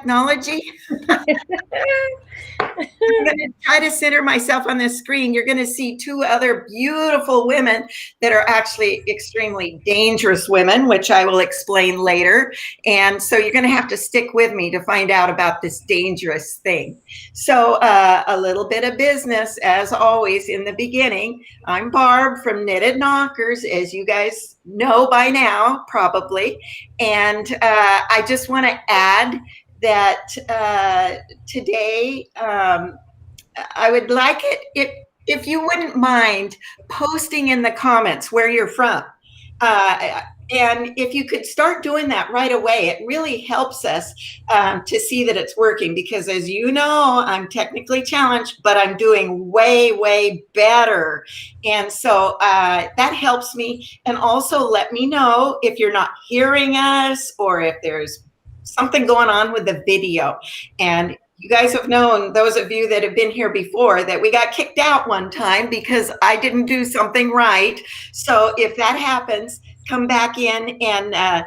technology. I'm going to try to center myself on this screen. You're going to see two other beautiful women that are actually extremely dangerous women, which I will explain later. And so you're going to have to stick with me to find out about this dangerous thing. So a little bit of business, as always, in the beginning. I'm Barb from Knitted Knockers, as you guys know by now, probably. And I just want to add that today I would like it if you wouldn't mind posting in the comments where you're from. And if you could start doing that right away, it really helps us to see that it's working, because as you know, I'm technically challenged, but I'm doing way, way better. And so that helps me. And also let me know if you're not hearing us or if there's something going on with the video. And you guys have known, those of you that have been here before, that we got kicked out one time because I didn't do something right. So if that happens, come back in and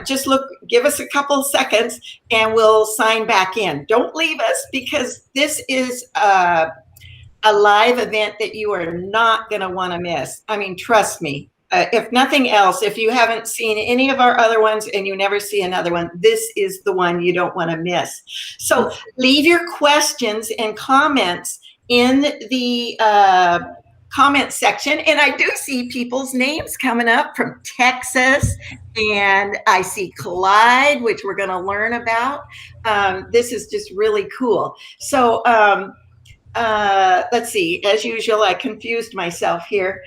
just give us a couple seconds and we'll sign back in. Don't leave us, because this is a live event that you are not going to want to miss. I mean, trust me. If nothing else, if you haven't seen any of our other ones and you never see another one, this is the one you don't want to miss. So leave your questions and comments in the comment section. And I do see people's names coming up from Texas, and I see Clyde, which we're going to learn about. This is just really cool. So let's see. As usual, I confused myself here.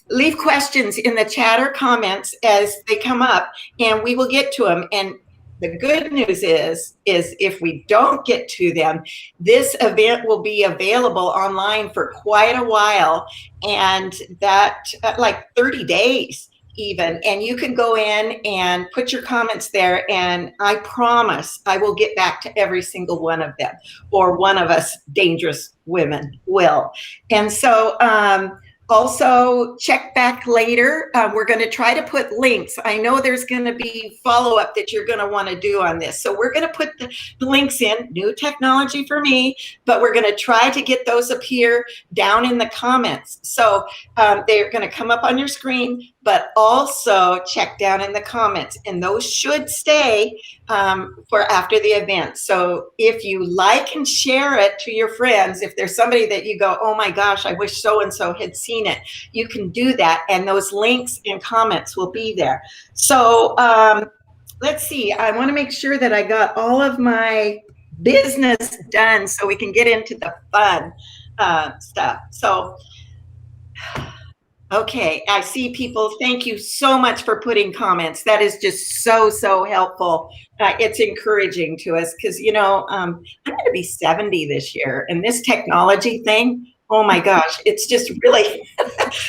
Leave questions in the chat or comments as they come up, and we will get to them. And the good news is if we don't get to them, this event will be available online for quite a while, and that like 30 days even. And you can go in and put your comments there, and I promise I will get back to every single one of them, or one of us dangerous women will. And so also, check back later. We're going to try to put links. I know there's going to be follow-up that you're going to want to do on this. So we're going to put the links in, new technology for me, but we're going to try to get those up here down in the comments. So they're going to come up on your screen, but also check down in the comments, and those should stay for after the event. So if you like and share it to your friends, if there's somebody that you go, oh my gosh, I wish so-and-so had seen it, you can do that, and those links and comments will be there. So let's see, I want to make sure that I got all of my business done so we can get into the fun stuff. So okay, I see people. Thank you so much for putting comments. That is just so helpful. It's encouraging to us, because, you know, I'm going to be 70 this year, and this technology thing, oh my gosh, it's just really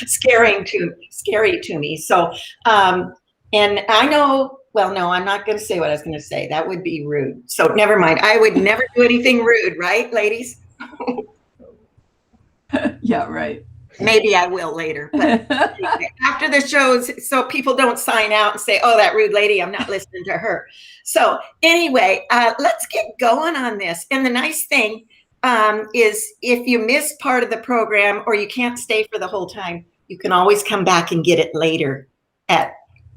scary to me. So, and I know, well, no, I'm not going to say what I was going to say. That would be rude. So never mind. I would never do anything rude, right, ladies? Yeah, right. Maybe I will later, but after the shows, so people don't sign out and say, oh, that rude lady, I'm not listening to her. So anyway, let's get going on this. And the nice thing is, if you miss part of the program or you can't stay for the whole time, you can always come back and get it later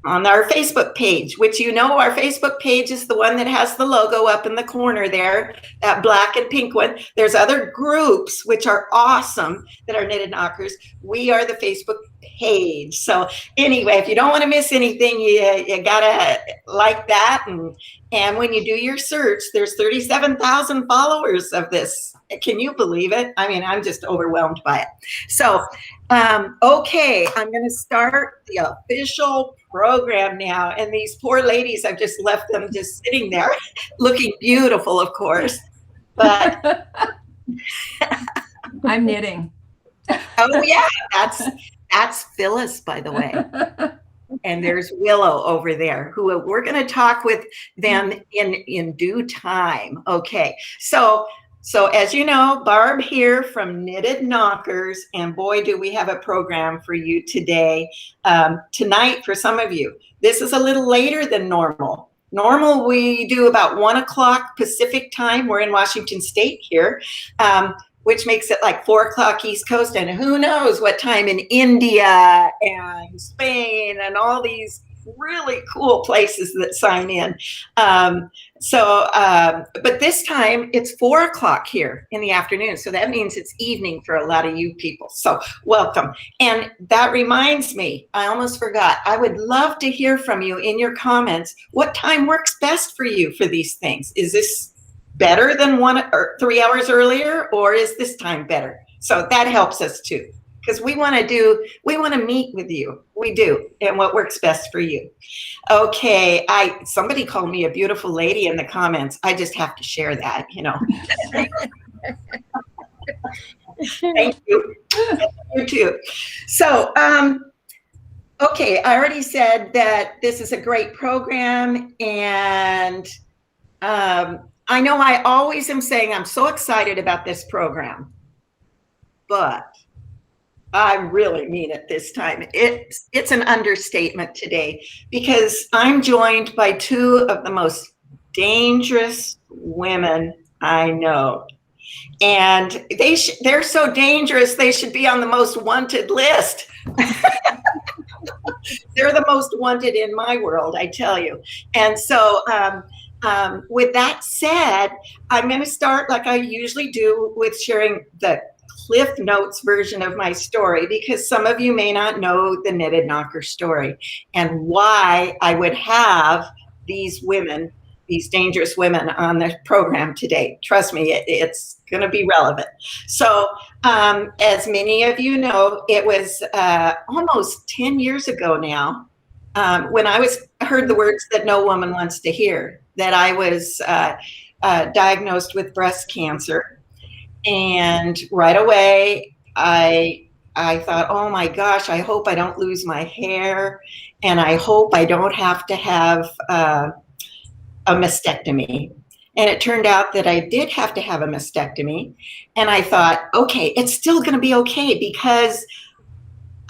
on our Facebook page, which, you know, our Facebook page is the one that has the logo up in the corner there, that black and pink one. There's other groups which are awesome that are Knitted Knockers. We are the Facebook page. So anyway, if you don't want to miss anything, you gotta like that. And when you do your search, there's 37,000 followers of this. Can you believe it? I mean, I'm just overwhelmed by it. So, okay, I'm going to start the official program now. And these poor ladies, I've just left them just sitting there looking beautiful, of course. But I'm knitting. Oh yeah, that's Phyllis, by the way. And there's Willow over there, who we're going to talk with them in due time. Okay, so as you know, Barb here from Knitted Knockers, and boy, do we have a program for you today. Tonight, for some of you, this is a little later than normal. Normal, we do about 1 o'clock Pacific time. We're in Washington State here, which makes it like 4 o'clock East Coast. And who knows what time in India and Spain and all these really cool places that sign in. But this time it's 4 o'clock here in the afternoon. So that means it's evening for a lot of you people. So welcome. And that reminds me, I almost forgot. I would love to hear from you in your comments. What time works best for you for these things? Is this better than 1 or 3 hours earlier, or is this time better? So that helps us too, because we want to meet with you. We do, and what works best for you. Okay, somebody called me a beautiful lady in the comments. I just have to share that, you know. Thank you. You too. So, okay, I already said that this is a great program, and I know I always am saying I'm so excited about this program, but I really mean it this time. It's an understatement today, because I'm joined by two of the most dangerous women I know. And they're so dangerous, they should be on the most wanted list. They're the most wanted in my world, I tell you. And so with that said, I'm going to start like I usually do with sharing the Cliff Notes version of my story, because some of you may not know the Knitted Knocker story and why I would have these women, these dangerous women on the program today. Trust me, it's going to be relevant. So as many of you know, it was almost 10 years ago now when I heard the words that no woman wants to hear, that I was diagnosed with breast cancer. And right away, I thought, oh my gosh, I hope I don't lose my hair, and I hope I don't have to have a mastectomy. And it turned out that I did have to have a mastectomy. And I thought, okay, it's still going to be okay, because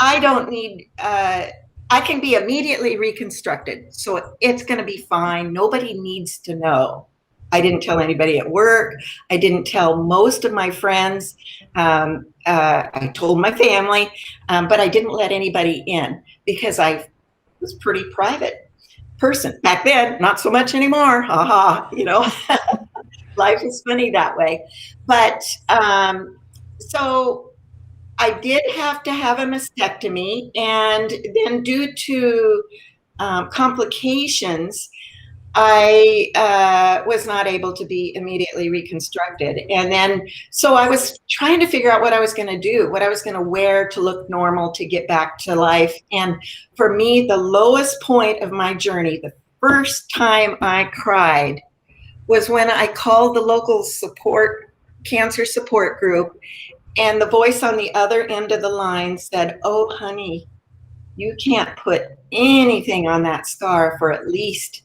I don't need, I can be immediately reconstructed. So it's going to be fine. Nobody needs to know. I didn't tell anybody at work. I didn't tell most of my friends. I told my family, but I didn't let anybody in, because I was a pretty private person back then. Not so much anymore. Haha, you know. Life is funny that way. But so I did have to have a mastectomy, and then due to complications, I was not able to be immediately reconstructed. And then, so I was trying to figure out what I was going to do, what I was going to wear to look normal, to get back to life. And for me, the lowest point of my journey, the first time I cried, was when I called the local cancer support group, and the voice on the other end of the line said, "Oh, honey, you can't put anything on that scar for at least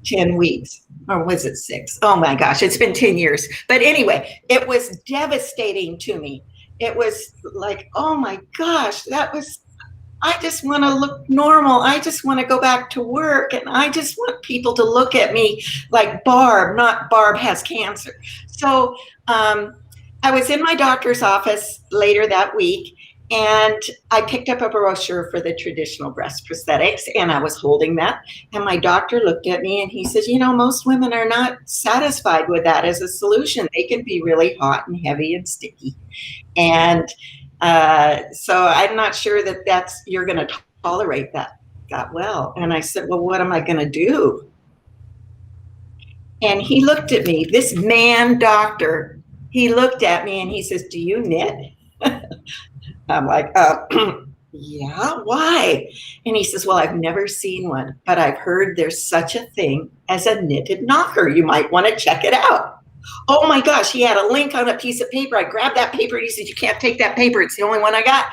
10 weeks, or was it 6? Oh my gosh, it's been 10 years. But anyway, it was devastating to me. It was like, oh my gosh, I just want to look normal. I just want to go back to work, and I just want people to look at me like Barb, not Barb has cancer. So I was in my doctor's office later that week, and I picked up a brochure for the traditional breast prosthetics, and I was holding that. And my doctor looked at me and he says, you know, most women are not satisfied with that as a solution. They can be really hot and heavy and sticky. And so I'm not sure that you're going to tolerate that well. And I said, well, what am I going to do? And he looked at me, this man doctor, he looked at me and he says, do you knit? I'm like, yeah, why? And he says, well, I've never seen one, but I've heard there's such a thing as a knitted knocker. You might want to check it out. Oh my gosh, he had a link on a piece of paper. I grabbed that paper and he said, you can't take that paper. It's the only one I got.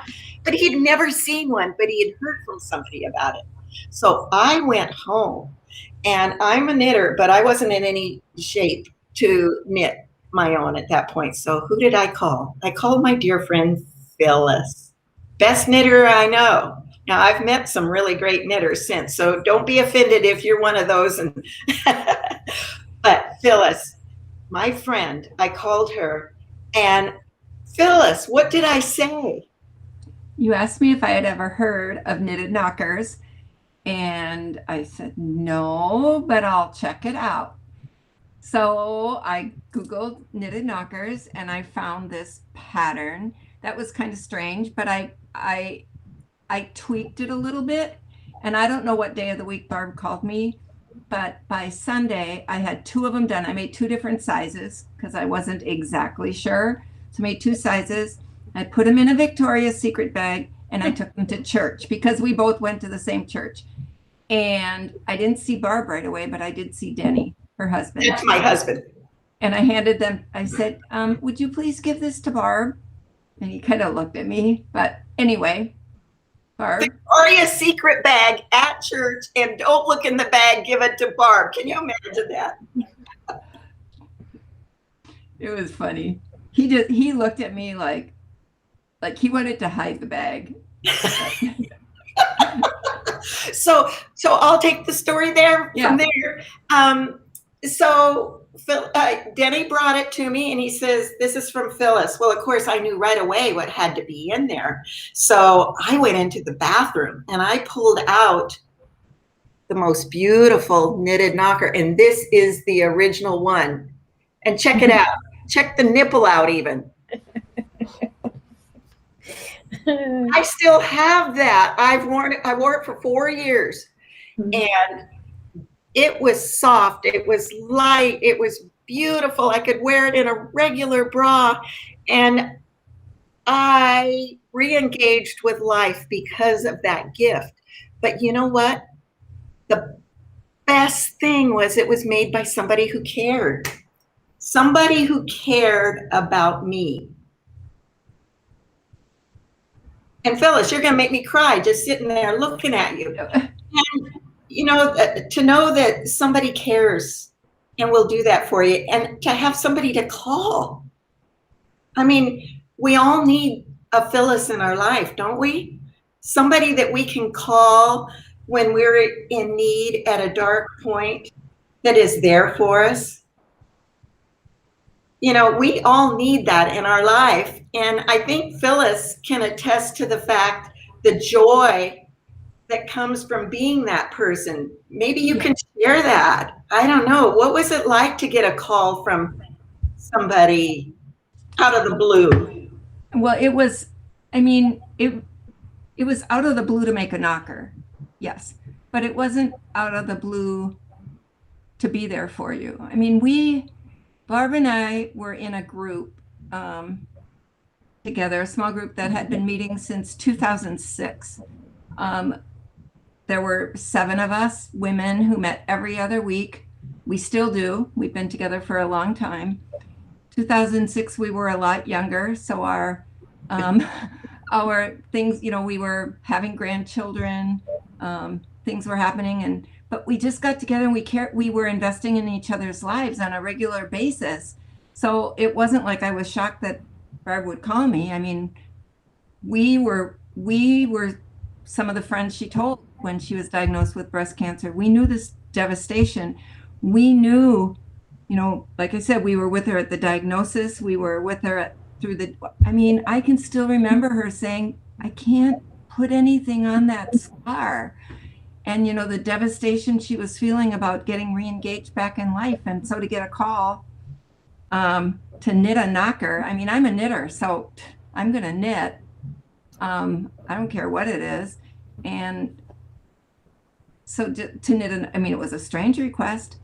But he'd never seen one, but he had heard from somebody about it. So I went home, and I'm a knitter, but I wasn't in any shape to knit my own at that point. So who did I call? I called my dear friend Phyllis, best knitter I know. Now, I've met some really great knitters since, so don't be offended if you're one of those. But Phyllis, my friend, I called her, and Phyllis, what did I say? You asked me if I had ever heard of knitted knockers, and I said no, but I'll check it out. So I Googled knitted knockers and I found this pattern that was kind of strange, but I tweaked it a little bit. And I don't know what day of the week Barb called me, but by Sunday I had two of them done. I made two different sizes because I wasn't exactly sure. So I made two sizes. I put them in a Victoria's Secret bag and I took them to church because we both went to the same church. And I didn't see Barb right away, but I did see Denny, her husband. That's my husband. And I handed them, I said, would you please give this to Barb? And he kind of looked at me. But anyway, Barb. Victoria's Secret bag at church, and don't look in the bag, give it to Barb. Can you imagine that? It was funny. He looked at me like he wanted to hide the bag. So I'll take the story there from there. So Denny brought it to me and he says, this is from Phyllis. Well, of course, I knew right away what had to be in there. So I went into the bathroom and I pulled out the most beautiful knitted knocker. And this is the original one. And check it out. Check the nipple out even. I still have that. I wore it for 4 years. And it was soft. It was light. It was beautiful. I could wear it in a regular bra. And I re-engaged with life because of that gift. But you know what? The best thing was it was made by somebody who cared. Somebody who cared about me. And Phyllis, you're going to make me cry just sitting there looking at you. And, you know, to know that somebody cares and will do that for you, and to have somebody to call. I mean, we all need a Phyllis in our life, don't we? Somebody that we can call when we're in need at a dark point, that is there for us. You know, we all need that in our life. And I think Phyllis can attest to the fact, the joy that comes from being that person. Maybe you can share that. I don't know. What was it like to get a call from somebody out of the blue? Well, it was, I mean, it was out of the blue to make a knocker. Yes. But it wasn't out of the blue to be there for you. I mean, Barb and I were in a group together, a small group that had been meeting since 2006. There were 7 of us, women, who met every other week. We still do. We've been together for a long time. 2006, we were a lot younger, so our things, you know, we were having grandchildren, things were happening, but we just got together and we were investing in each other's lives on a regular basis. So it wasn't like I was shocked that Barb would call me. I mean, we were some of the friends she told when she was diagnosed with breast cancer. We knew this devastation. We knew, you know, like I said, we were with her at the diagnosis. We were with her I mean, I can still remember her saying, I can't put anything on that scar. And, you know, the devastation she was feeling about getting re-engaged back in life. And so to get a call to knit a knocker, I mean, I'm a knitter, so I'm going to knit. I don't care what it is. And so to knit, I mean, it was a strange request,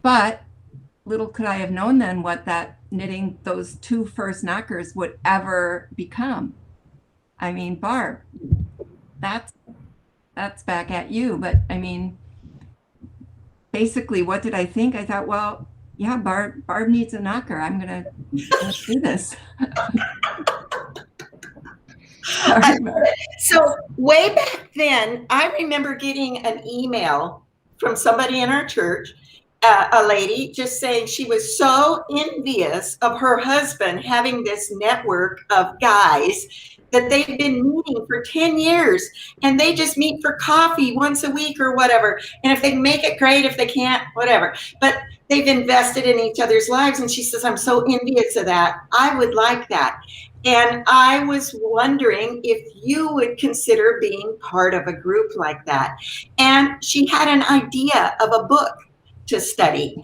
but little could I have known then what that knitting those 2 first knockers would ever become. I mean, Barb, that's back at you. But I mean, basically, what did I think? I thought, well, yeah, Barb needs a knocker. I'm gonna do this. So way back then, I remember getting an email from somebody in our church, a lady, just saying she was so envious of her husband having this network of guys that they've been meeting for 10 years and they just meet for coffee once a week or whatever. And if they make it, great. If they can't, whatever. But they've invested in each other's lives. And she says, I'm so envious of that. I would like that. And I was wondering if you would consider being part of a group like that. And she had an idea of a book to study.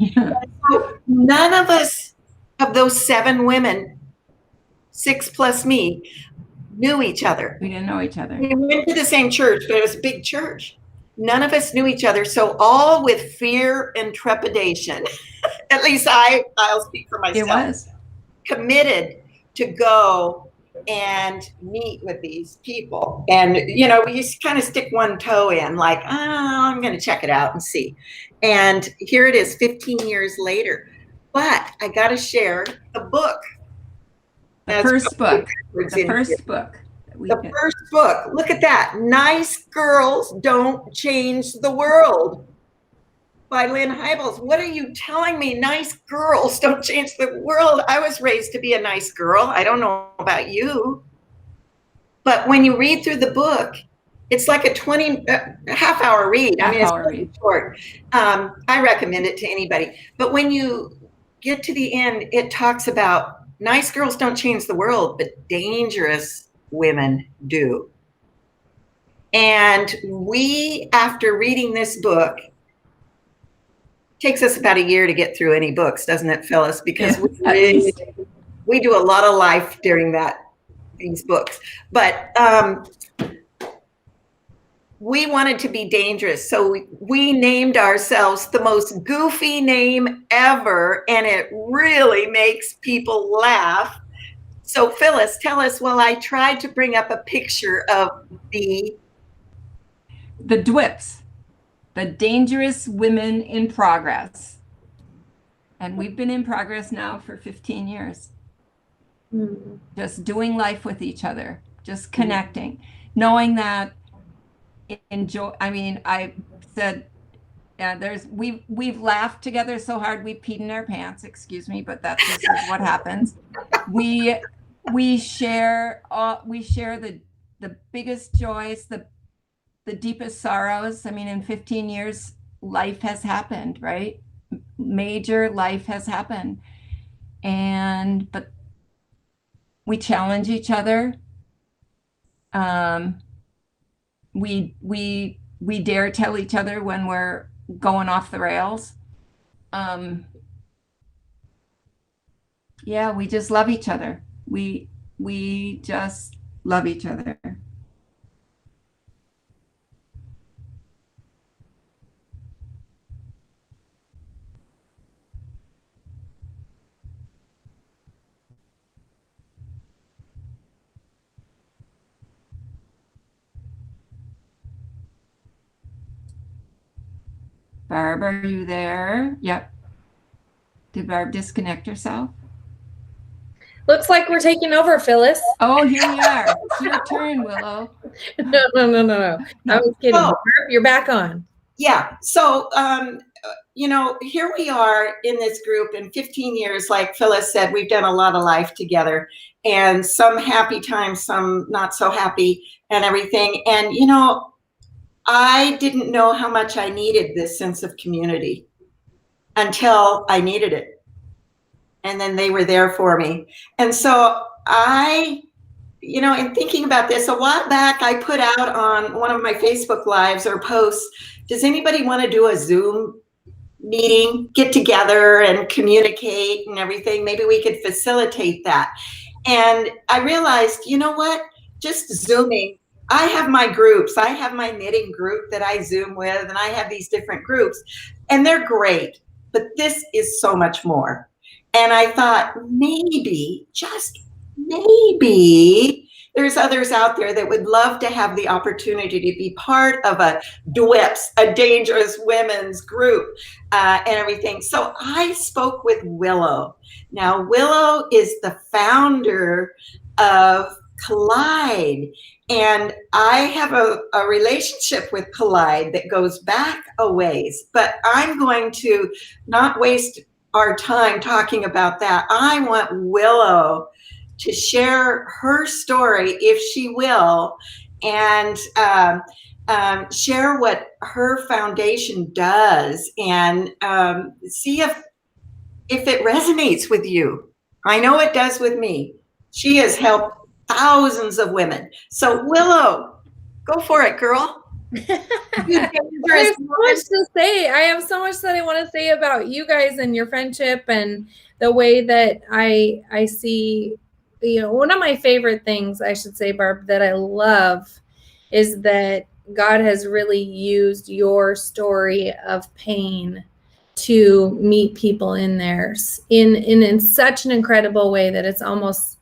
So none of us, of those 7 women, 6 plus me, knew each other. We didn't know each other. We went to the same church, but it was a big church. None of us knew each other. So all with fear and trepidation, at least I'll speak for myself. It was. Committed to go and meet with these people. And, you know, we just kind of stick one toe in like, oh, I'm going to check it out and see. And here it is 15 years later. But I got to share the book. The first book. The first book. The first book. Look at that. Nice Girls Don't Change the World by Lynn Hybels. What are you telling me? Nice girls don't change the world. I was raised to be a nice girl. I don't know about you. But when you read through the book, it's like a half-hour read. I mean, it's really short. I recommend it to anybody. But when you get to the end, it talks about nice girls don't change the world, but dangerous women do. And we, after reading this book, takes us about a year to get through any books, doesn't it, Phyllis? Because we do a lot of life during these books. But we wanted to be dangerous. So we named ourselves the most goofy name ever, and it really makes people laugh. So Phyllis, tell us, well, I tried to bring up a picture of the DWIPs, the Dangerous Women in Progress. And we've been in progress now for 15 years. Mm-hmm. Just doing life with each other, just connecting, knowing that I said, yeah, we've laughed together so hard we peed in our pants, excuse me, but that's just what happens. We share the biggest joys, the deepest sorrows. I mean, in 15 years, life has happened, right? Major life has happened. But we challenge each other. We dare tell each other when we're going off the rails. Yeah, we just love each other. We just love each other. Barb, are you there? Yep. Did Barb disconnect herself? Looks like we're taking over, Phyllis. Oh, here we are. It's your turn, Willow. No. I was kidding. Oh. You're back on. Yeah. So, you know, here we are in this group in 15 years, like Phyllis said, we've done a lot of life together, and some happy times, some not so happy and everything. And, you know, I didn't know how much I needed this sense of community until I needed it. And then they were there for me. And so you know, in thinking about this, a while back, I put out on one of my Facebook lives or posts, does anybody want to do a Zoom meeting, get together and communicate and everything? Maybe we could facilitate that. And I realized, you know what, just Zooming, I have my groups. I have my knitting group that I Zoom with, and I have these different groups, and they're great, but this is so much more. And I thought maybe, just maybe, there's others out there that would love to have the opportunity to be part of a DWIPS, a Dangerous Women's group, and everything. So I spoke with Willow. Now, Willow is the founder of Collide, and I have a relationship with Collide that goes back a ways, but I'm going to not waste our time talking about that. I want Willow to share her story, if she will, and share what her foundation does, and see if it resonates with you. I know it does with me. She has helped thousands of women. So Willow, go for it, girl. I have so much to say. I have so much that I want to say about you guys and your friendship and the way that I see, one of my favorite things, I should say, Barb, that I love is that God has really used your story of pain to meet people in theirs in such an incredible way that it's almost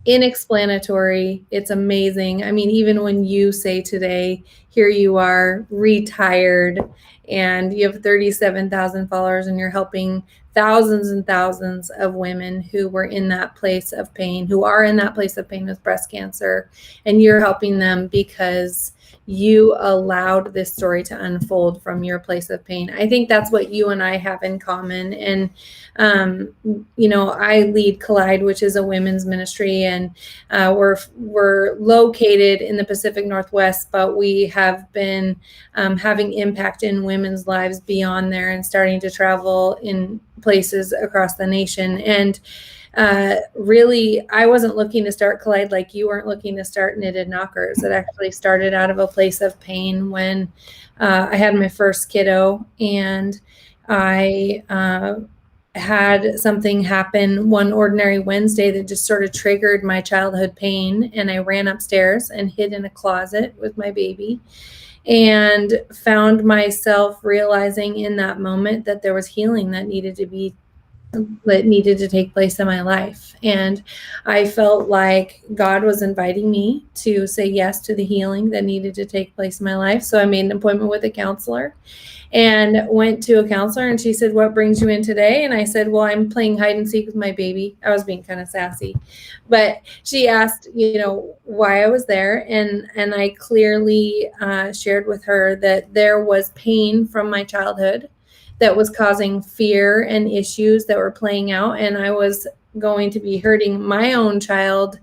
inexplanatory. It's amazing. I mean, even when you say today, here you are retired and you have 37,000 followers and you're helping thousands and thousands of women who were in that place of pain, who are in that place of pain with breast cancer, and you're helping them because you allowed this story to unfold from your place of pain. I think that's what you and I have in common. And, I lead Collide, which is a women's ministry, and we're located in the Pacific Northwest, but we have been having impact in women's lives beyond there and starting to travel in places across the nation. And really, I wasn't looking to start Collide like you weren't looking to start Knitted Knockers. It actually started out of a place of pain when I had my first kiddo, and I had something happen one ordinary Wednesday that just sort of triggered my childhood pain. And I ran upstairs and hid in a closet with my baby and found myself realizing in that moment that there was healing that needed to take place in my life. And I felt like God was inviting me to say yes to the healing that needed to take place in my life. So I made an appointment with a counselor and went to a counselor, and she said, "What brings you in today?" And I said, "Well, I'm playing hide and seek with my baby." I was being kind of sassy, but she asked, why I was there. And I clearly shared with her that there was pain from my childhood that was causing fear and issues that were playing out. And I was going to be hurting my own child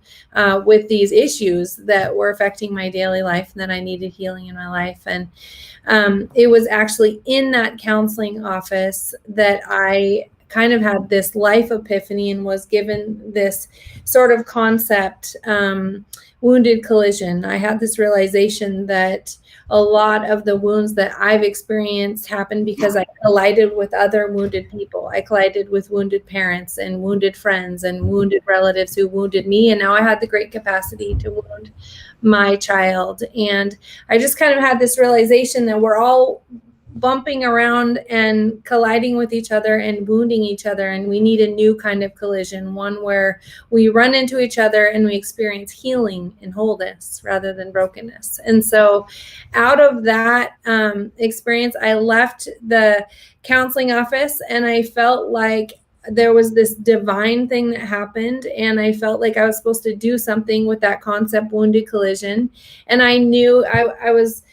with these issues that were affecting my daily life, and that I needed healing in my life. And it was actually in that counseling office that I kind of had this life epiphany and was given this sort of concept, wounded collision. I had this realization that a lot of the wounds that I've experienced happened because I collided with other wounded people. I collided with wounded parents and wounded friends and wounded relatives who wounded me. And now I had the great capacity to wound my child. And I just kind of had this realization that we're all bumping around and colliding with each other and wounding each other. And we need a new kind of collision, one where we run into each other and we experience healing and wholeness rather than brokenness. And so out of that experience, I left the counseling office and I felt like there was this divine thing that happened. And I felt like I was supposed to do something with that concept, wounded collision. And I knew I was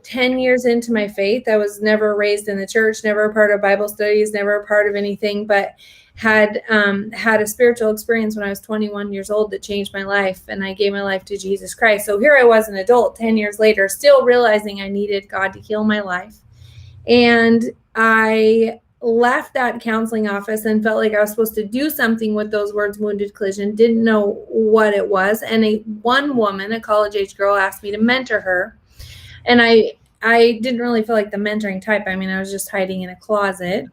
10 years into my faith. I was never raised in the church, never a part of Bible studies, never a part of anything, but had a spiritual experience when I was 21 years old that changed my life. And I gave my life to Jesus Christ. So here I was, an adult 10 years later, still realizing I needed God to heal my life. And I left that counseling office and felt like I was supposed to do something with those words, wounded collision, didn't know what it was. And one woman, a college age girl, asked me to mentor her. And I didn't really feel like the mentoring type. I mean, I was just hiding in a closet.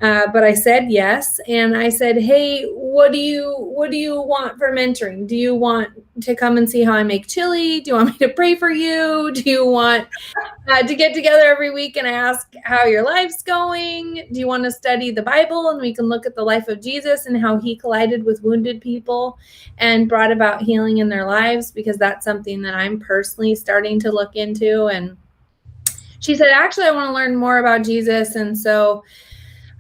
But I said yes. And I said, "Hey, what do you want for mentoring? Do you want to come and see how I make chili? Do you want me to pray for you? Do you want to get together every week and ask how your life's going? Do you want to study the Bible and we can look at the life of Jesus and how he collided with wounded people and brought about healing in their lives? Because that's something that I'm personally starting to look into." And she said, "Actually, I want to learn more about Jesus." And so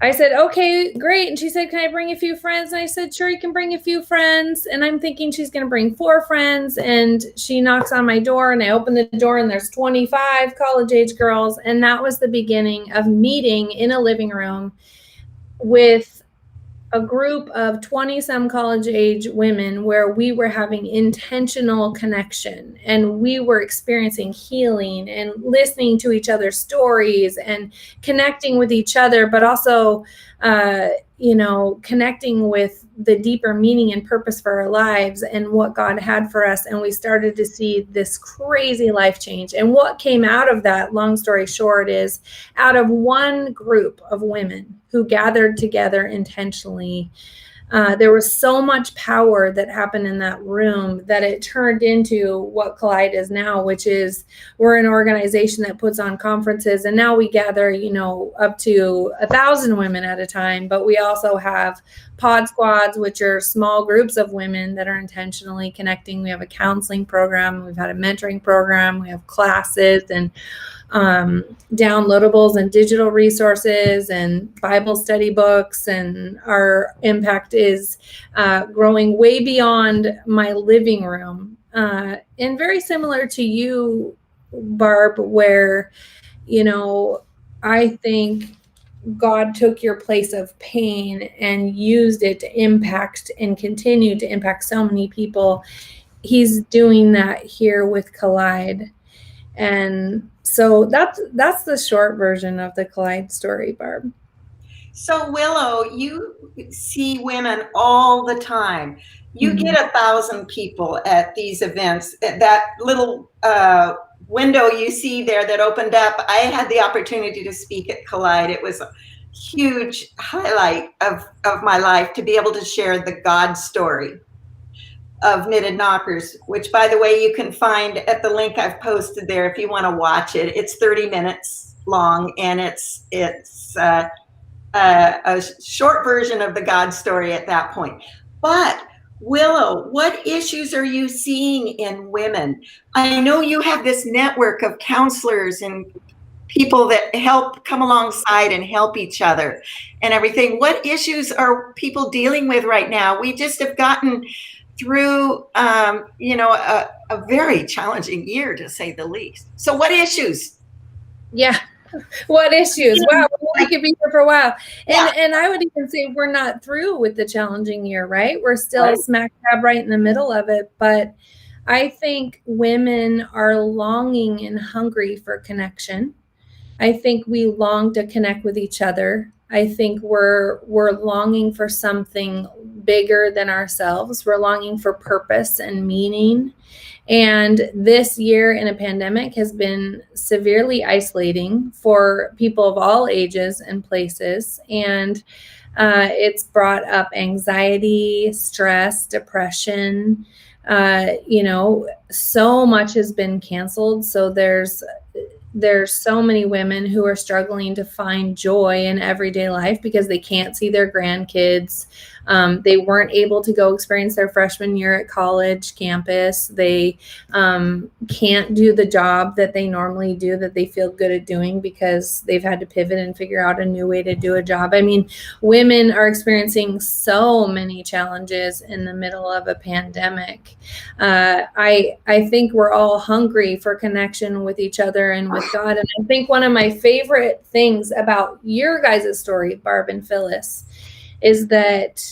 I said, "Okay, great." And she said, "Can I bring a few friends?" And I said, "Sure, you can bring a few friends." And I'm thinking she's going to bring 4 friends. And she knocks on my door and I open the door and there's 25 college age girls. And that was the beginning of meeting in a living room with a group of 20 some college age women where we were having intentional connection and we were experiencing healing and listening to each other's stories and connecting with each other, but also, connecting with the deeper meaning and purpose for our lives and what God had for us. And we started to see this crazy life change. And what came out of that, long story short, is out of one group of women who gathered together intentionally, there was so much power that happened in that room that it turned into what Collide is now, which is we're an organization that puts on conferences, and now we gather, up to 1,000 women at a time. But we also have pod squads, which are small groups of women that are intentionally connecting. We have a counseling program, we've had a mentoring program, we have classes and downloadables and digital resources and Bible study books, and our impact is growing way beyond my living room, and very similar to you, Barb, where I think God took your place of pain and used it to impact and continue to impact so many people. He's doing that here with Collide. And so that's the short version of the Collide story, Barb. So Willow, you see women all the time. You get 1,000 people at these events. That little window you see there that opened up, I had the opportunity to speak at Collide. It was a huge highlight of my life to be able to share the God story of Knitted Knockers, which, by the way, you can find at the link I've posted there if you want to watch it. It's 30 minutes long, and it's a short version of the God story at that point. But Willow, what issues are you seeing in women? I know you have this network of counselors and people that help come alongside and help each other and everything. What issues are people dealing with right now? We just have gotten through, a very challenging year, to say the least. So what issues? Yeah. What issues? Wow, we could be here for a while. And I would even say we're not through with the challenging year, right? We're still smack dab right in the middle of it. But I think women are longing and hungry for connection. I think we long to connect with each other. I think we're longing for something bigger than ourselves. We're longing for purpose and meaning. And this year in a pandemic has been severely isolating for people of all ages and places. And it's brought up anxiety, stress, depression. So much has been canceled. So there's so many women who are struggling to find joy in everyday life because they can't see their grandkids. They weren't able to go experience their freshman year at college campus. They can't do the job that they normally do, that they feel good at doing, because they've had to pivot and figure out a new way to do a job. I mean, women are experiencing so many challenges in the middle of a pandemic. I think we're all hungry for connection with each other and with God. And I think one of my favorite things about your guys' story, Barb and Phyllis, is that,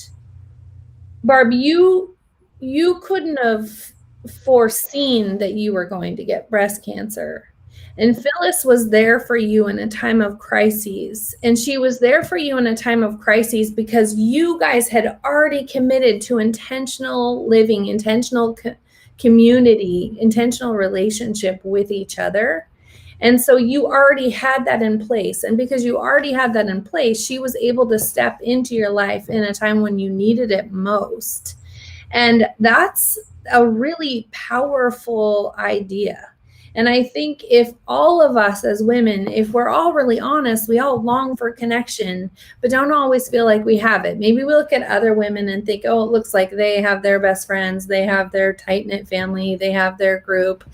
Barb, you couldn't have foreseen that you were going to get breast cancer. And Phyllis was there for you in a time of crises. And she was there for you in a time of crises because you guys had already committed to intentional living, intentional community, intentional relationship with each other. And so you already had that in place. And because you already had that in place, she was able to step into your life in a time when you needed it most. And that's a really powerful idea. And I think if all of us as women, if we're all really honest, we all long for connection, but don't always feel like we have it. Maybe we look at other women and think, oh, it looks like they have their best friends, they have their tight-knit family, they have their group.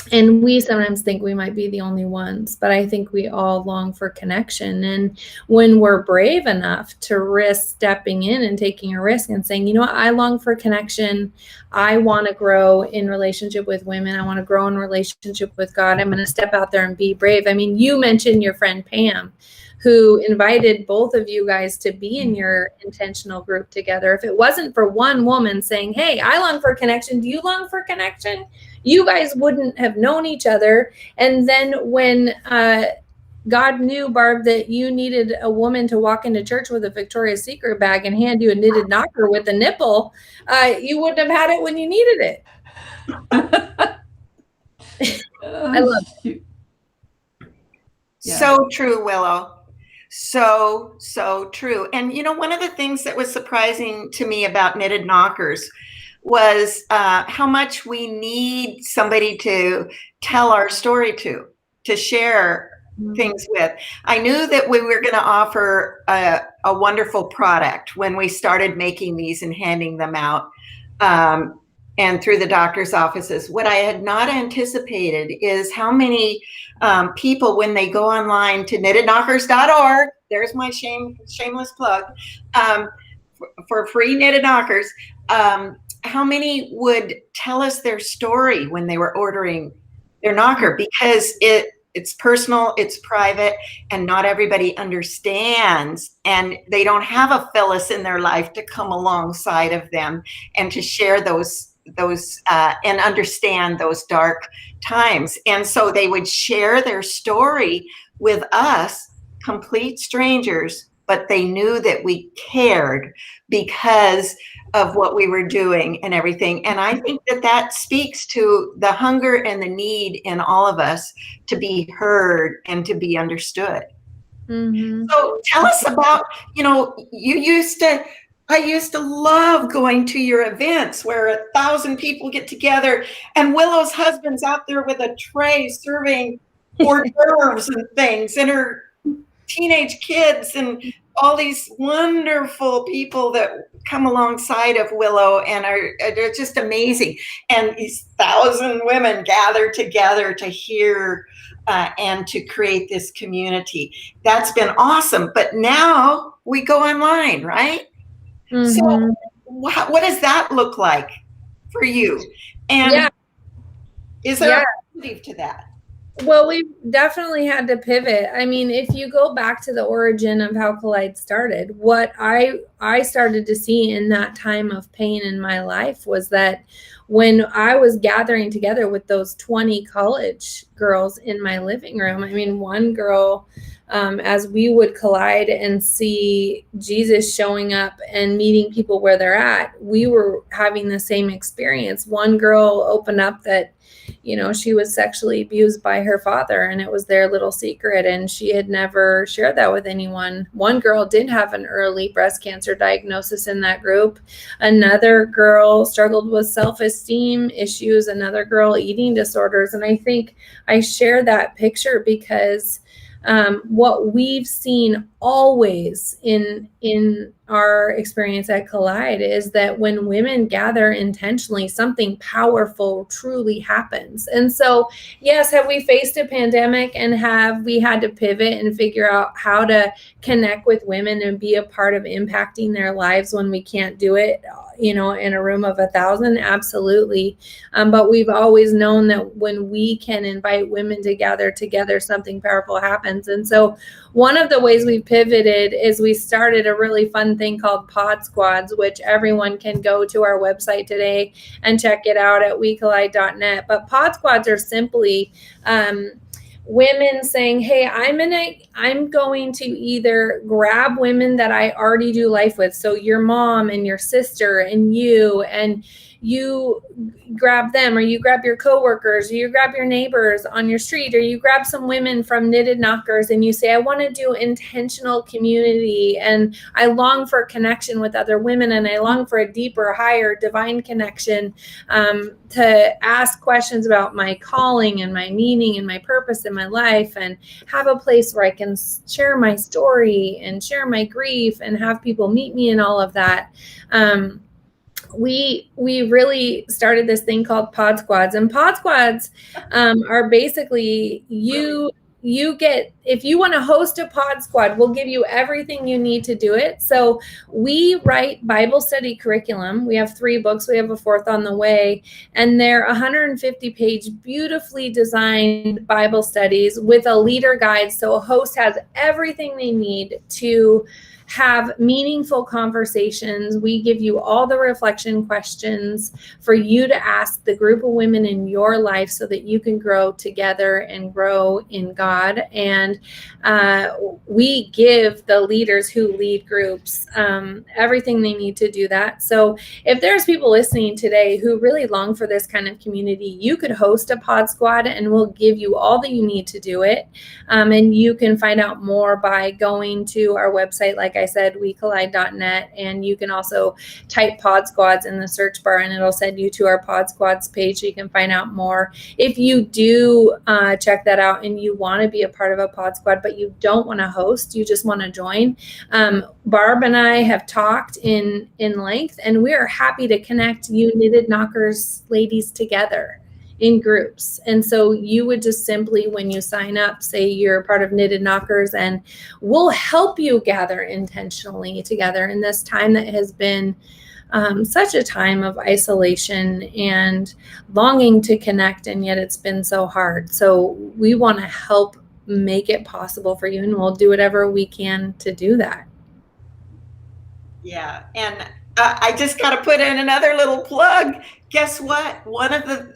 And we sometimes think we might be the only ones, but I think we all long for connection. And when we're brave enough to risk stepping in and taking a risk and saying, you know what, I long for connection. I want to grow in relationship with women. I want to grow in relationship with God. I'm going to step out there and be brave. I mean, you mentioned your friend Pam, who invited both of you guys to be in your intentional group together. If it wasn't for one woman saying, hey, I long for connection, do you long for connection? You guys wouldn't have known each other. And then when God knew, Barb, that you needed a woman to walk into church with a Victoria's Secret bag and hand you a knitted knocker with a nipple, you wouldn't have had it when you needed it. I love it. Yeah. So true, Willow. So true. And one of the things that was surprising to me about knitted knockers was how much we need somebody to tell our story to share things with. I knew that we were going to offer a wonderful product when we started making these and handing them out. And through the doctor's offices. What I had not anticipated is how many people, when they go online to knittedknockers.org, there's my shameless plug, for free knitted knockers, how many would tell us their story when they were ordering their knocker, because it's personal, it's private, and not everybody understands, and they don't have a Phyllis in their life to come alongside of them and to share those and understand those dark times. And so they would share their story with us, complete strangers, but they knew that we cared because of what we were doing and everything. And I think that speaks to the hunger and the need in all of us to be heard and to be understood. Mm-hmm. So tell us about, I used to love going to your events where 1,000 people get together and Willow's husband's out there with a tray serving hors d'oeuvres and things, and her teenage kids and all these wonderful people that come alongside of Willow and they're just amazing. And these 1,000 women gather together to hear and to create this community. That's been awesome. But now we go online, right? Mm-hmm. So what does that look like for you? And is there an alternative to that? Well, we've definitely had to pivot. I mean, if you go back to the origin of how Collide started, what I started to see in that time of pain in my life was that when I was gathering together with those 20 college girls in my living room, I mean, one girl, as we would collide and see Jesus showing up and meeting people where they're at, we were having the same experience. One girl opened up that, she was sexually abused by her father, and it was their little secret, and she had never shared that with anyone. One girl did have an early breast cancer diagnosis in that group. Another girl struggled with self-esteem issues. Another girl eating disorders. And I think I share that picture because what we've seen always in our experience at Collide is that when women gather intentionally, something powerful truly happens. And so, yes, have we faced a pandemic and have we had to pivot and figure out how to connect with women and be a part of impacting their lives when we can't do it, in a room of 1,000? Absolutely. But we've always known that when we can invite women to gather together, something powerful happens. And so one of the ways we pivoted is we started a really fun thing called Pod Squads, which everyone can go to our website today and check it out at wecollide.net. But Pod Squads are simply women saying, hey, I'm going to either grab women that I already do life with. So your mom and your sister and you grab them, or you grab your coworkers, or you grab your neighbors on your street, or you grab some women from Knitted Knockers and you say, I want to do intentional community, and I long for connection with other women, and I long for a deeper, higher divine connection, to ask questions about my calling and my meaning and my purpose in my life, and have a place where I can share my story and share my grief and have people meet me in all of that. We really started this thing called Pod Squads, and Pod Squads are basically you get if you want to host a pod squad, we'll give you everything you need to do it. So we write Bible study curriculum. We have 3 books. We have a 4th on the way, and they're 150-page, beautifully designed Bible studies with a leader guide. So a host has everything they need to have meaningful conversations. We give you all the reflection questions for you to ask the group of women in your life so that you can grow together and grow in God. And we give the leaders who lead groups everything they need to do that. So if there's people listening today who really long for this kind of community, you could host a pod squad and we'll give you all that you need to do it. And you can find out more by going to our website, like I said, wecollide.net, and you can also type pod squads in the search bar and it'll send you to our pod squads page so you can find out more. If you do check that out and you want to be a part of a pod squad, but you don't want to host, you just want to join, Barb and I have talked in length, and we are happy to connect you Knitted Knockers ladies together in groups. And so you would just simply, when you sign up, say you're part of Knitted Knockers, and we'll help you gather intentionally together in this time that has been such a time of isolation and longing to connect, and yet it's been so hard. So we want to help make it possible for you, and we'll do whatever we can to do that. Yeah, and I just got to put in another little plug. Guess what? One of the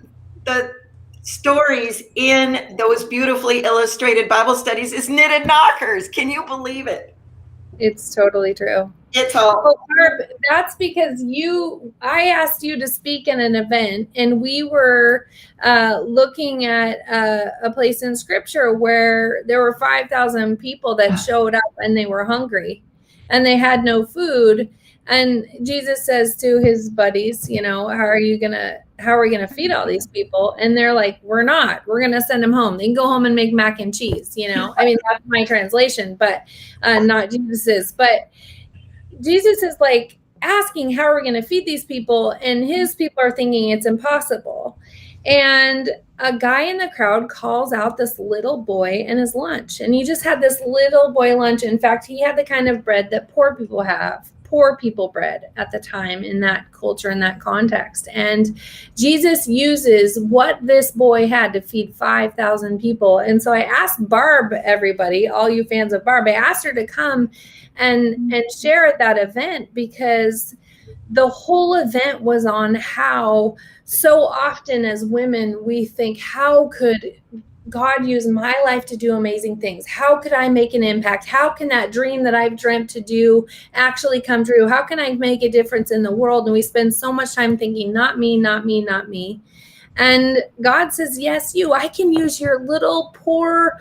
stories in those beautifully illustrated Bible studies is Knitted Knockers. Can you believe it? It's totally true. It's all. Oh, Barb, that's because I asked you to speak in an event, and we were looking at a place in Scripture where there were 5,000 people that showed up and they were hungry and they had no food. And Jesus says to his buddies, how are we going to feed all these people? And they're like, we're going to send them home. They can go home and make mac and cheese. I mean, that's my translation, but not Jesus's. But Jesus is like asking, how are we going to feed these people? And his people are thinking it's impossible. And a guy in the crowd calls out this little boy and his lunch. And he just had this little boy lunch. In fact, he had the kind of bread that poor people bread at the time in that culture, in that context. And Jesus uses what this boy had to feed 5,000 people. And so I asked Barb, everybody, all you fans of Barb, I asked her to come and share at that event, because the whole event was on how so often as women we think, how could God use my life to do amazing things? How could I make an impact? How can that dream that I've dreamt to do actually come true? How can I make a difference in the world? And we spend so much time thinking, not me, not me, not me. And God says, yes, I can use your little poor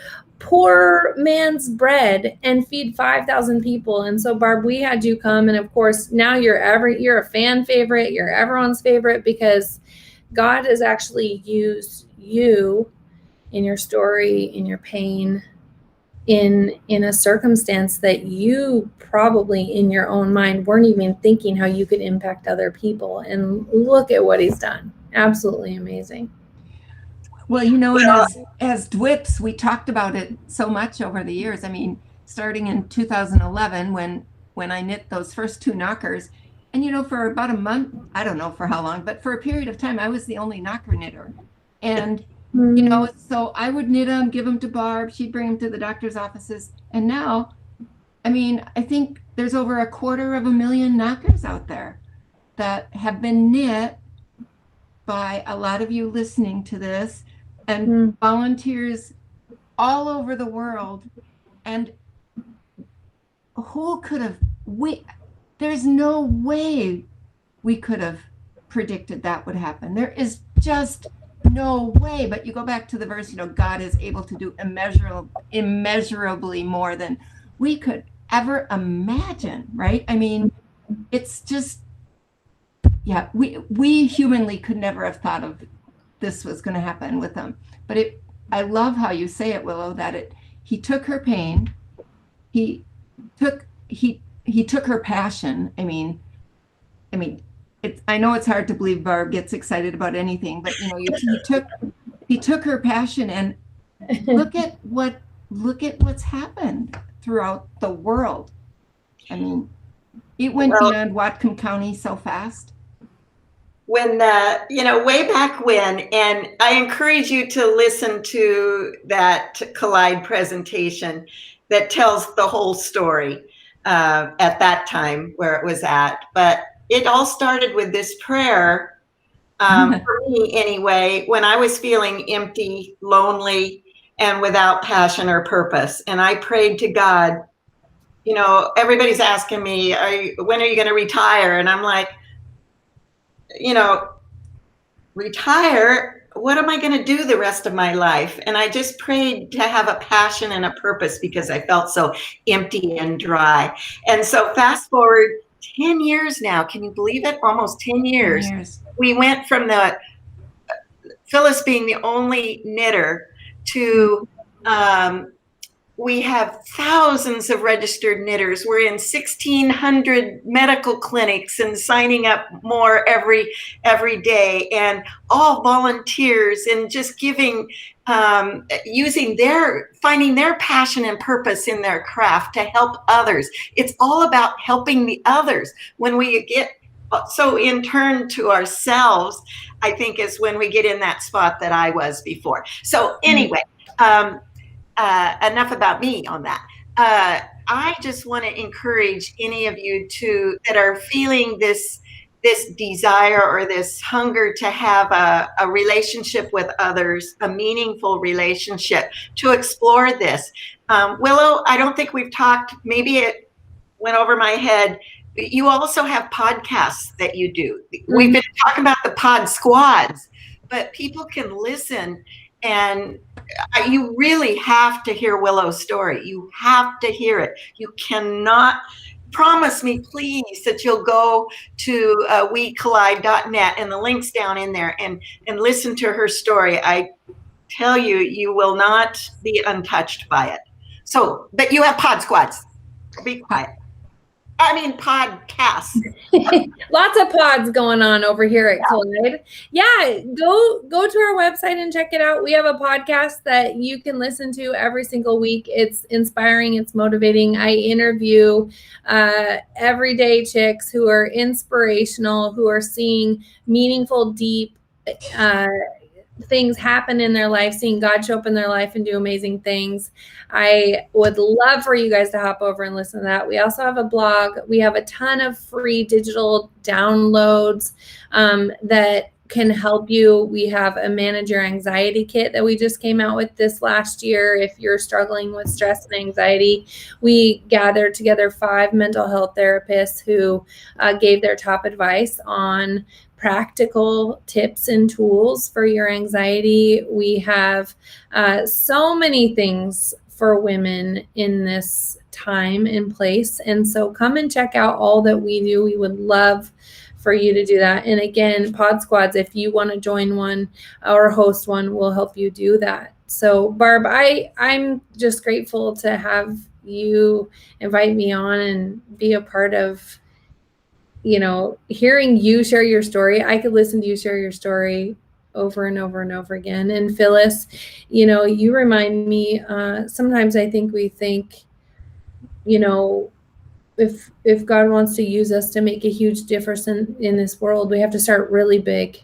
man's bread and feed 5,000 people. And so, Barb, we had you come. And of course, now you're a fan favorite. You're everyone's favorite, because God has actually used you in your story, in your pain, in a circumstance that you probably in your own mind weren't even thinking how you could impact other people. And look at what he's done. Absolutely amazing. Well, and as DWIPs, we talked about it so much over the years. I mean, starting in 2011, when I knit those first 2 knockers, and for about a month, I don't know for how long, but for a period of time, I was the only knocker knitter. And so I would knit them, give them to Barb. She'd bring them to the doctor's offices. And now, I mean, I think there's over 250,000 knockers out there that have been knit by a lot of you listening to this, and volunteers all over the world. And who could have, there's no way we could have predicted that would happen. There is just no way. But you go back to the verse, God is able to do immeasurably more than we could ever imagine, right? I mean, it's just, we humanly could never have thought of this was going to happen with them. But I love how you say it, Willow, that he took her pain, he took her passion. I mean, I know it's hard to believe Barb gets excited about anything, but he took her passion, and look at what look at what's happened throughout the world. I mean, it went beyond Whatcom County so fast. When, way back when, and I encourage you to listen to that Collide presentation that tells the whole story at that time where it was at. But it all started with this prayer, for me anyway, when I was feeling empty, lonely, and without passion or purpose. And I prayed to God. Everybody's asking me, when are you going to retire? And I'm like, retire? What am I going to do the rest of my life? And I just prayed to have a passion and a purpose because I felt so empty and dry. And so fast forward 10 years now. Can you believe it? Almost 10 years. 10 years. We went from Phyllis being the only knitter to we have thousands of registered knitters. We're in 1,600 medical clinics and signing up more every day, and all volunteers, and just giving, finding their passion and purpose in their craft to help others. It's all about helping the others. When we get so in turn to ourselves, I think is when we get in that spot that I was before. So anyway, enough about me on that. I just want to encourage any of you that are feeling this desire or this hunger to have a relationship with others, a meaningful relationship, to explore this. Willow, I don't think we've talked, maybe it went over my head. You also have podcasts that you do. We've been talking about the pod squads, but people can listen, and you really have to hear Willow's story. You have to hear it. You cannot. Promise me, please, that you'll go to wecollide.net, and the link's down in there, and listen to her story. I tell you, you will not be untouched by it. So, but you have pod squads. Be quiet. I mean, podcasts. Lots of pods going on over here at Collide. Yeah, go to our website and check it out. We have a podcast that you can listen to every single week. It's inspiring. It's motivating. I interview everyday chicks who are inspirational, who are seeing meaningful, deep things happen in their life, seeing God show up in their life and do amazing things. I would love for you guys to hop over and listen to that. We also have a blog. We have a ton of free digital downloads that can help you. We have a manage your anxiety kit that we just came out with this last year. If you're struggling with stress and anxiety, we gathered together 5 mental health therapists who gave their top advice on practical tips and tools for your anxiety. We have so many things for women in this time and place. And so come and check out all that we do. We would love for you to do that. And again, Pod Squads, if you want to join one or host one, we'll help you do that. So Barb, I'm just grateful to have you invite me on and be a part of hearing you share your story. I could listen to you share your story over and over and over again. And Phyllis, you remind me, sometimes I think we think, if God wants to use us to make a huge difference in this world, we have to start really big.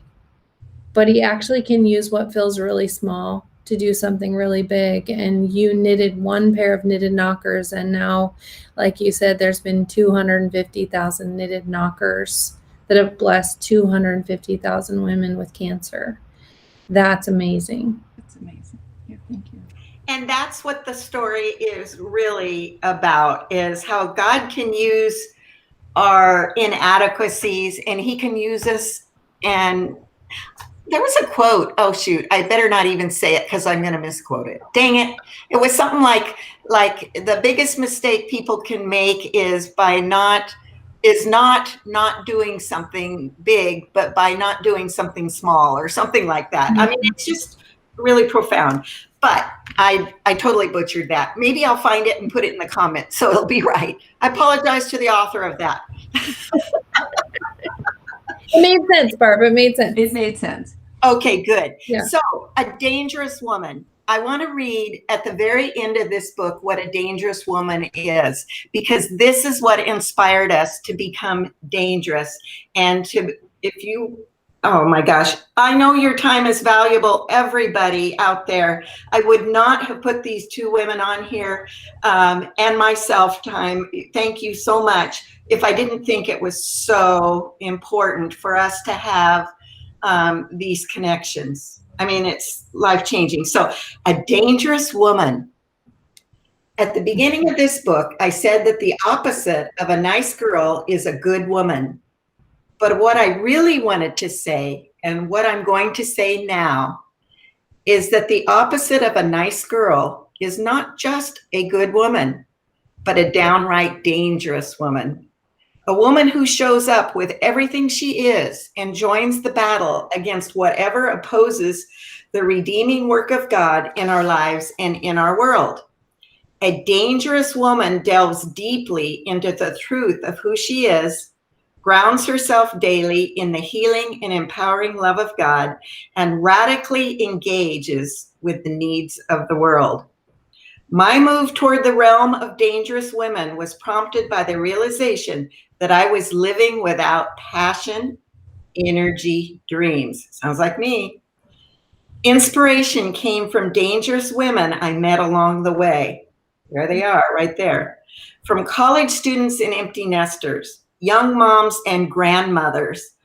But he actually can use what feels really small to do something really big. And you knitted one pair of knitted knockers, and now, like you said, there's been 250,000 knitted knockers that have blessed 250,000 women with cancer. That's amazing. That's amazing. Yeah, thank you. And that's what the story is really about, is how God can use our inadequacies, and he can use us. And there was a quote. Oh, shoot. I better not even say it because I'm going to misquote it. Dang it. It was something like the biggest mistake people can make is not doing something big, but by not doing something small, or something like that. I mean, it's just really profound. But I totally butchered that. Maybe I'll find it and put it in the comments so it'll be right. I apologize to the author of that. It made sense, Barb. It made sense. It made sense. Okay, good. Yeah. So, a dangerous woman. I want to read at the very end of this book what a dangerous woman is, because this is what inspired us to become dangerous. And to, if you, oh my gosh, I know your time is valuable, everybody out there. I would not have put these two women on here and myself time. Thank you so much. If I didn't think it was so important for us to have these connections. I mean, it's life-changing. So, a dangerous woman. At the beginning of this book, I said that the opposite of a nice girl is a good woman. But what I really wanted to say, and what I'm going to say now, is that the opposite of a nice girl is not just a good woman, but a downright dangerous woman. A woman who shows up with everything she is and joins the battle against whatever opposes the redeeming work of God in our lives and in our world. A dangerous woman delves deeply into the truth of who she is, grounds herself daily in the healing and empowering love of God, and radically engages with the needs of the world. My move toward the realm of dangerous women was prompted by the realization that I was living without passion, energy, dreams. Sounds like me. Inspiration came from dangerous women I met along the way. There they are, right there. From college students and empty nesters, young moms and grandmothers,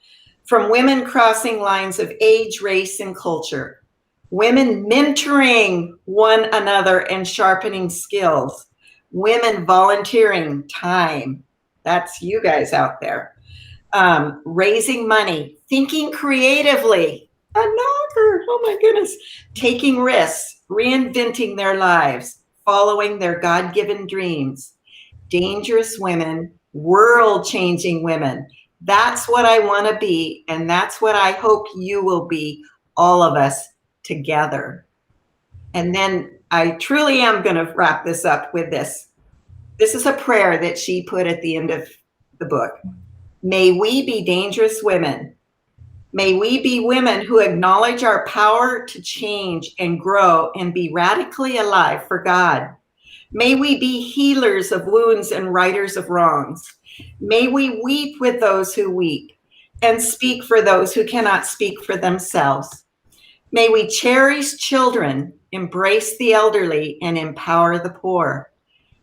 from women crossing lines of age, race, and culture, women mentoring one another and sharpening skills, women volunteering time. That's you guys out there. Raising money, thinking creatively, a knocker, oh my goodness, taking risks, reinventing their lives, following their God-given dreams. Dangerous women, world-changing women. That's what I want to be, and that's what I hope you will be, all of us together. And then I truly am going to wrap this up with this. This is a prayer that she put at the end of the book. May we be dangerous women. May we be women who acknowledge our power to change and grow and be radically alive for God. May we be healers of wounds and righters of wrongs. May we weep with those who weep and speak for those who cannot speak for themselves. May we cherish children, embrace the elderly, and empower the poor.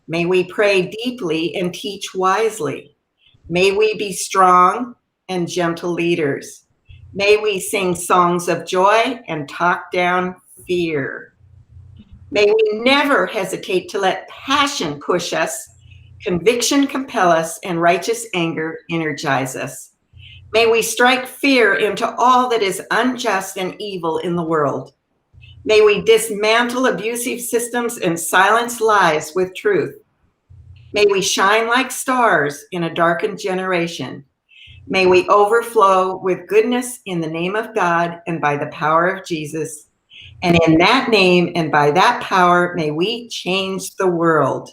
May we pray deeply and teach wisely. May we be strong and gentle leaders. May we sing songs of joy and talk down fear. May we never hesitate to let passion push us, conviction compel us, and righteous anger energize us. May we strike fear into all that is unjust and evil in the world. May we dismantle abusive systems and silence lies with truth. May we shine like stars in a darkened generation. May we overflow with goodness in the name of God and by the power of Jesus. And in that name and by that power, may we change the world.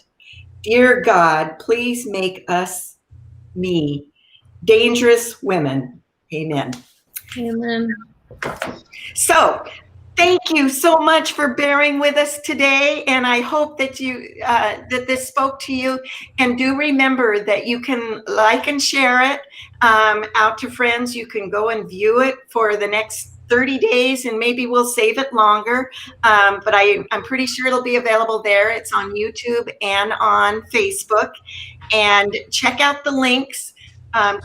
Dear God, please make us, me, dangerous women. Amen. Amen. So, thank you so much for bearing with us today, and I hope that you that this spoke to you. And do remember that you can like and share it out to friends. You can go and view it for the next 30 days, and maybe we'll save it longer. But I'm pretty sure it'll be available there. It's on YouTube and on Facebook. And check out the links.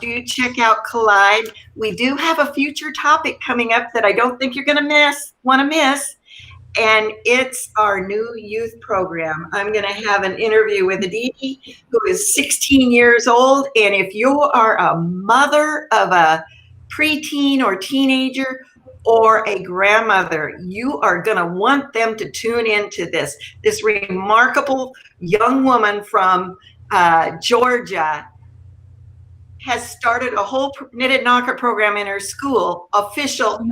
Do check out Collide. We do have a future topic coming up that I don't think you're going to want to miss. And it's our new youth program. I'm going to have an interview with Aditi, who is 16 years old. And if you are a mother of a preteen or teenager or a grandmother, you are going to want them to tune into this remarkable young woman from Georgia has started a whole knitted knocker program in her school, official,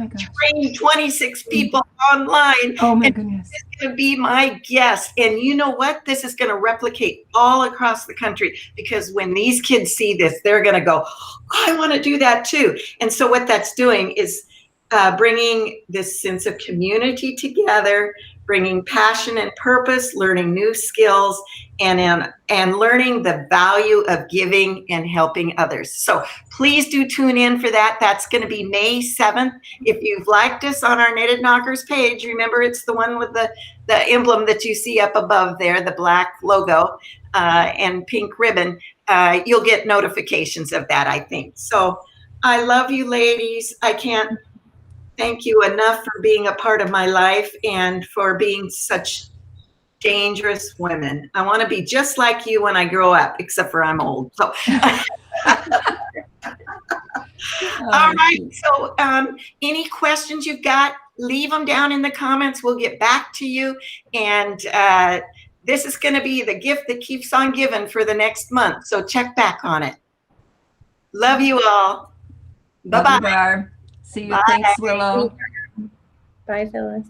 trained 26 people online. Oh my goodness. This is going to be my guest. And you know what? This is going to replicate all across the country, because when these kids see this, they're going to go, oh, I want to do that too. And so what that's doing is bringing this sense of community together, bringing passion and purpose, learning new skills, and learning the value of giving and helping others. So please do tune in for that. That's going to be May 7th. If you've liked us on our Knitted Knockers page, remember it's the one with the emblem that you see up above there, the black logo and pink ribbon. You'll get notifications of that, I think. So I love you, ladies. I can't thank you enough for being a part of my life and for being such dangerous women. I want to be just like you when I grow up, except for I'm old. So, all right. So, any questions you've got, leave them down in the comments. We'll get back to you. And this is going to be the gift that keeps on giving for the next month. So check back on it. Love you all. Bye-bye. See you. Bye. Thanks, Willow. Bye, Phyllis.